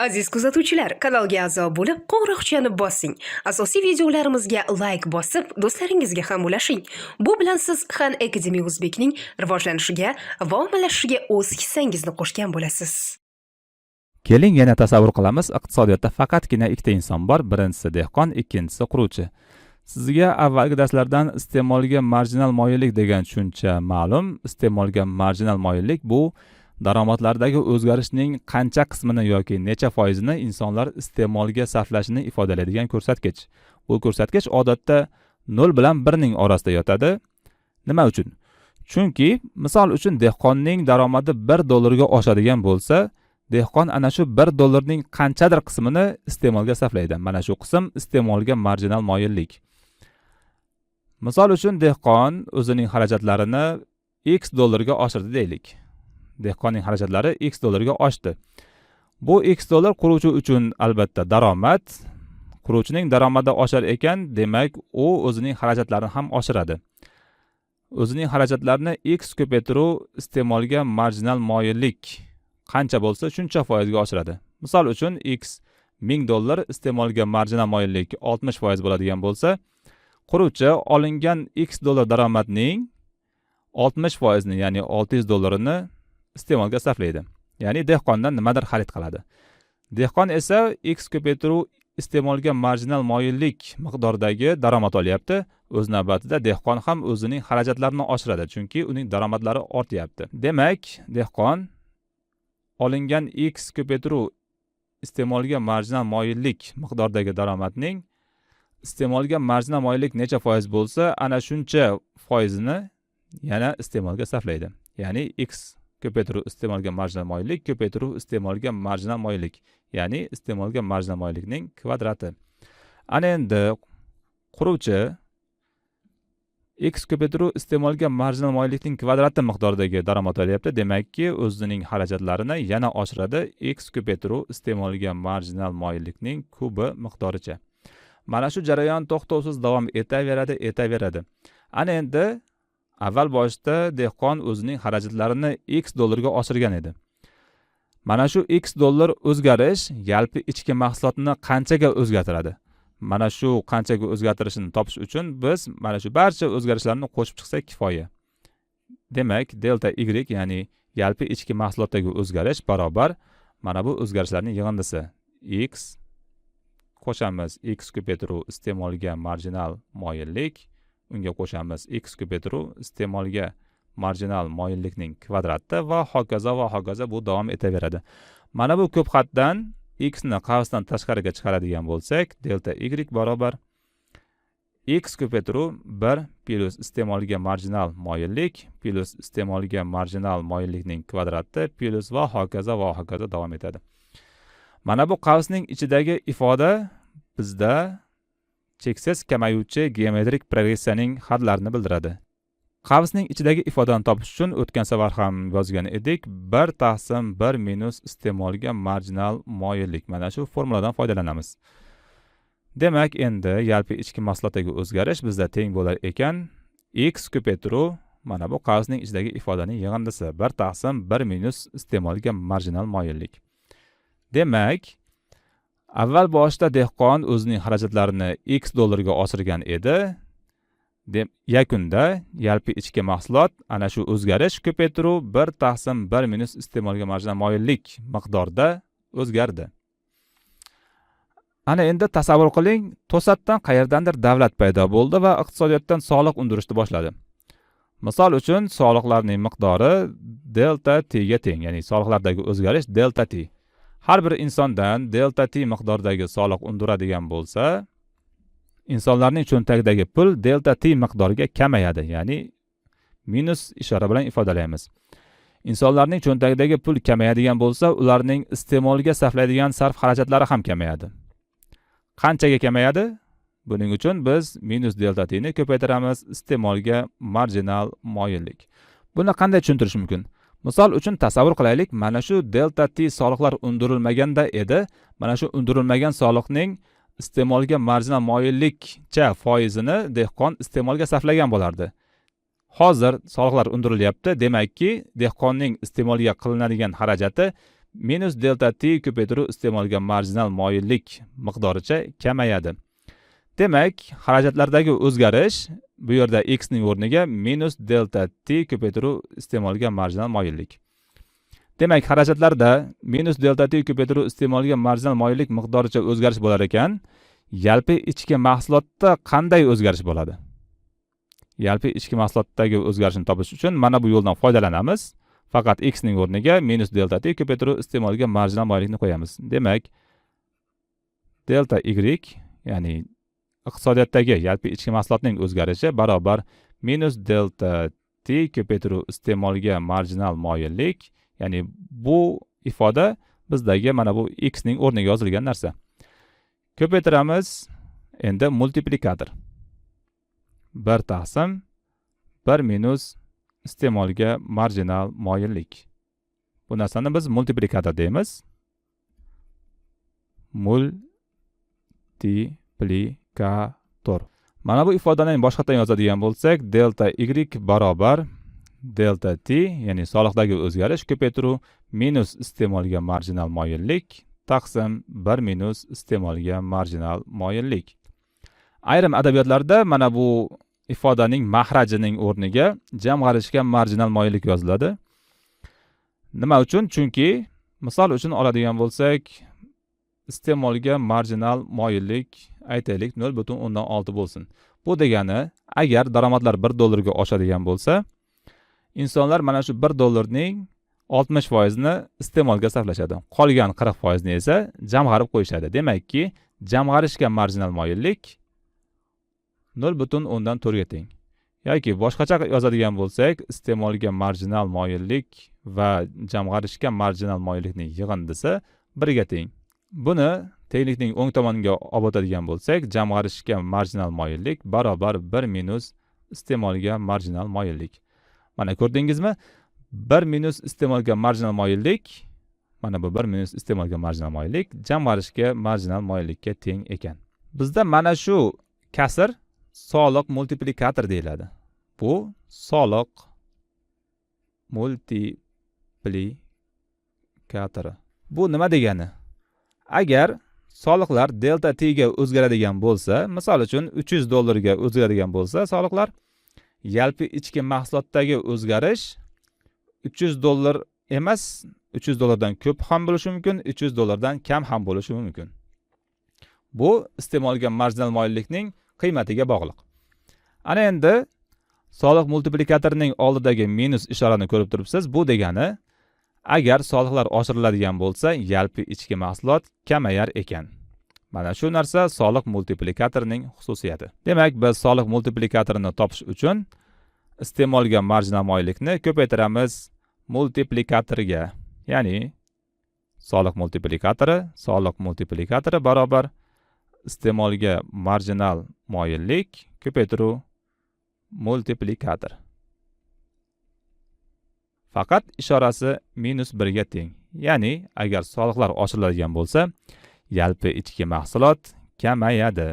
Aziz kuzatuvchilar, kanalga a'zo bo'lib, qo'ng'iroqchani bosing. Asosiy videolarimizga like bosib, do'stlaringizga ham ulashing. Bu bilan siz Khan Academy Uzbekning rivojlanishiga va ommalashishiga o'z hissangizni qo'shgan bo'lasiz. Keling, yana tasavvur qilamiz, iqtisodiyotda faqatgina ikkita inson bor, birinchisi dehqon, ikkinchisi quruvchi. Sizga avvalgi darslardan iste'molga marjinal moyillik degan tushuncha ma'lum. Iste'molga marjinal moyillik bu daromadlardagi o'zgarishning qancha qismini yoki necha foizini insonlar iste'molga sarflashini ifodalaydigan ko'rsatkich. Bu ko'rsatkich odatda 0 bilan 1 ning orasida yotadi. Nima uchun? Chunki, misol uchun dehqonning daromadi $1 ga oshadigan bo'lsa, dehqon ana shu $1 ning qanchadir qismini iste'molga sarflaydi. Mana shu qism iste'molga marjinal moyillik. Misol uchun dehqon o'zining xarajatlarini $X ga oshirdi deylik. Dehqonning xarajatlari $X ga oshdi. Bu $X quruvchi uchun albatta daromad. Quruvchining daromadi oshar ekan, demak, u o'zining xarajatlarini ham oshiradi. O'zining xarajatlarini X ko'paytiruv iste'molga marjinal moyillik qancha bo'lsa, shuncha foizga oshiradi. Misol uchun X $1000 iste'molga marjinal moyillik 60% bo'ladigan bo'lsa, quruvchi olingan X daromadning 60%ni, ya'ni $600 ni iste'molga sarflaydi. Ya'ni dehqondan nimadir xarid qiladi. Dehqon esa X ko'paytiruv iste'molga marjinal moyillik miqdoridagi daromad olyapti. O'z navbatida dehqon ham o'zining xarajatlarini oshiradi, chunki uning daromadlari ortyapti. Demak, dehqon olingan X ko'paytiruv iste'molga marjinal moyillik miqdoridagi daromadning iste'molga marjinal moyillik necha foiz bo'lsa, ana shuncha foizini yana iste'molga sarflaydi. Ya'ni X ko'paytiruv iste'molga marjinal moyillik ko'paytiruv iste'molga marjinal moyillik, ya'ni iste'molga marjinal moyillikning kvadrati. Ana endi quruvchi X ko'paytiruv iste'molga marjinal moyillikning kvadrati miqdoridagi daromad olyapti. Demakki, o'zining xarajatlarini yana oshiradi X ko'paytiruv iste'molga marjinal moyillikning kubi miqdoricha. Mana shu jarayon to'xtovsiz davom etaveradi. Ana endi avval boshda dehqon o'zining xarajatlarini $X ga oshirgan edi. Mana shu $X o'zgarish yalpi ichki mahsulotni qanchaga o'zgartiradi? Mana shu qanchaga o'zgartirishini topish uchun biz mana shu barcha o'zgarishlarni qo'shib chiqsak kifoya. Demak, delta Y, ya'ni yalpi ichki mahsulotdagi o'zgarish barobar mana bu o'zgarishlarning yig'indisi. X qo'shamiz X ko'paytiruv iste'molga marjinal moyillik, unga qo'shamiz X ko'paytiruv iste'molga marjinal moyillikning kvadrati va hokazo bu davom etaveradi. Mana bu ko'p xatdan X ni qavsdan tashqariga chiqaradigan bo'lsak, delta Y barobar X ko'paytiruv 1 plus iste'molga marjinal moyillik plus iste'molga marjinal moyillikning kvadrati plus va hokazo davom etadi. Mana bu qavsning ichidagi ifoda bizda cheksiz kamayuvchi geometrik progressiyaning hadlarini bildiradi. Qavsning ichidagi ifodani topish uchun o'tgan safar ham yozgan edik. 1/1 minus iste'molga marjinal moyillik. Mana shu formuladan foydalanamiz. Demak, endi yalpi ichki mahsulotdagi o'zgarish bizda teng bo'lar ekan X ko'paytiruv mana bu qavsning ichidagi ifodaning yig'indisi 1/1 minus iste'molga marjinal moyillik. Demak, avval boshda dehqon o'zining xarajatlarini $X ga oshirgan edi. Yakunda yalpi ichki mahsulot ana shu o'zgarish ko'paytiruv 1/1 minus iste'molga marjinal moyillik miqdorida o'zgardi. Ana endi tasavvur qiling, to'satdan qayerdandir davlat paydo bo'ldi va iqtisodiyotdan soliq undirishni boshladi. Misol uchun, soliqlarning miqdori delta T ga teng, ya'ni soliqlardagi o'zgarish delta T. Har bir insondan delta T miqdoridagi soliq undiradigan bo'lsa, insonlarning cho'ntagidagi pul delta T miqdoriga kamayadi, ya'ni minus ishora bilan ifodalaymiz. Insonlarning cho'ntagidagi pul kamayadigan bo'lsa, ularning iste'molga sarflaydigan sarf xarajatlari ham kamayadi. Qanchaga kamayadi? Buning uchun biz minus delta T ni ko'paytiramiz iste'molga marjinal moyillik. Buni qanday tushuntirish mumkin? Misol uchun tasavvur qilaylik, mana shu delta T soliqlar undirilmaganda edi. Mana shu undirilmagan soliqning iste'molga marjinal moyillikcha foizini dehqon iste'molga sarflagan bo'lardi. Hozir soliqlar undirilyapti, demakki dehqonning iste'molga qilinadigan xarajati minus delta t ko'paytiruv iste'molga marjinal moyillik miqdoricha kamayadi. Demak, xarajatlardagi o'zgarish bu yerda x ning o'rniga minus delta t ko'paytiruv iste'molga marjinal moyillik. Demak, xarajatlarda minus delta t ko'paytiruv iste'molga marjinal moyillik miqdoricha o'zgarish bo'lar ekan, yalpi ichki mahsulotda qanday o'zgarish bo'ladi? Yalpi ichki mahsulotdagi o'zgarishni topish uchun mana bu yo'ldan foydalanamiz. Faqat x ning o'rniga minus delta t ko'paytiruv iste'molga marjinal moyillikni qo'yamiz. Demak, delta y, ya'ni iqtisodiyotdagi yalpi ichki mahsulotning o'zgarishi barobar minus delta t ko'paytiruv iste'molga marjinal moyillik, ya'ni bu ifoda bizdagi mana bu x ning o'rniga yozilgan narsa. Ko'paytiramiz, endi multiplikator. 1 taqsim 1 minus iste'molga marjinal moyillik. Bu narsani biz multiplikator deymiz. Multiplikator. Mana bu ifodani boshqadan yozadigan bo'lsak, delta y barobar delta t, ya'ni soliqdagi o'zgarish ko'paytiruv minus iste'molga marjinal moyillik taqsim 1 minus iste'molga marjinal moyillik. Ayrim adabiyotlarda mana bu ifodaning mahrajining o'rniga jamg'arishga marjinal moyillik yoziladi. Nima uchun? Chunki misol uchun oladigan bo'lsak, iste'molga marjinal moyillik aytaylik 0.6 bo'lsin. Bu degani, agar daromadlar $1 ga oshadigan bo'lsa, insonlar mana shu $1 ning 60% ni iste'molga sarflashadi. Qolgan 40% ni esa jamg'arib qo'yishadi. Demakki, jamg'arishga marjinal moyillik 0.4 ga teng. Yoki boshqacha yozadigan bo'lsak, iste'molga marjinal moyillik va jamg'arishga marjinal moyillikning yig'indisi 1 ga teng. Buni tenglikning o'ng tomoniga olib o'tadigan bo'lsak, jamg'arishga marjinal moyillik barobar 1 minus iste'molga marjinal moyillik. Mana ko'rdingizmi? 1 minus iste'molga marjinal moyillik, mana bu 1 minus iste'molga marjinal moyillik jamg'arishga marjinal moyillikka teng ekan. Bizda mana shu kasr soliq multiplikator deyiladi. Bu soliq multiplikatori. Bu nima degani? Agar soliqlar delta t ga o'zgaradigan bo'lsa, misol uchun $300 ga o'zgaradigan bo'lsa, soliqlar yalpi ichki mahsulotdagi o'zgarish $300 emas, $300 dan ko'p ham bo'lishi mumkin, $300 dan kam ham bo'lishi mumkin. Bu iste'molga marjinal moyillikning qiymatiga bog'liq. Ana endi soliq multiplikatorining oldidagi minus ishorani ko'rib turibsiz. Bu degani, agar soliqlar oshiriladigan bo'lsa, yalpi ichki mahsulot kamayar ekan. Mana shu narsa soliq multiplikatorining xususiyati. Demak, biz soliq multiplikatorini topish uchun iste'molga marjinal moyillikni ko'paytiramiz multiplikatoriga. Ya'ni soliq multiplikatori barobar iste'molga marjinal moyillik ko'paytiruv multiplikator. Faqat ishorasi -1 ga teng. Ya'ni agar soliqlar oshiriladigan bo'lsa, yalpi ichki mahsulot kamayadi.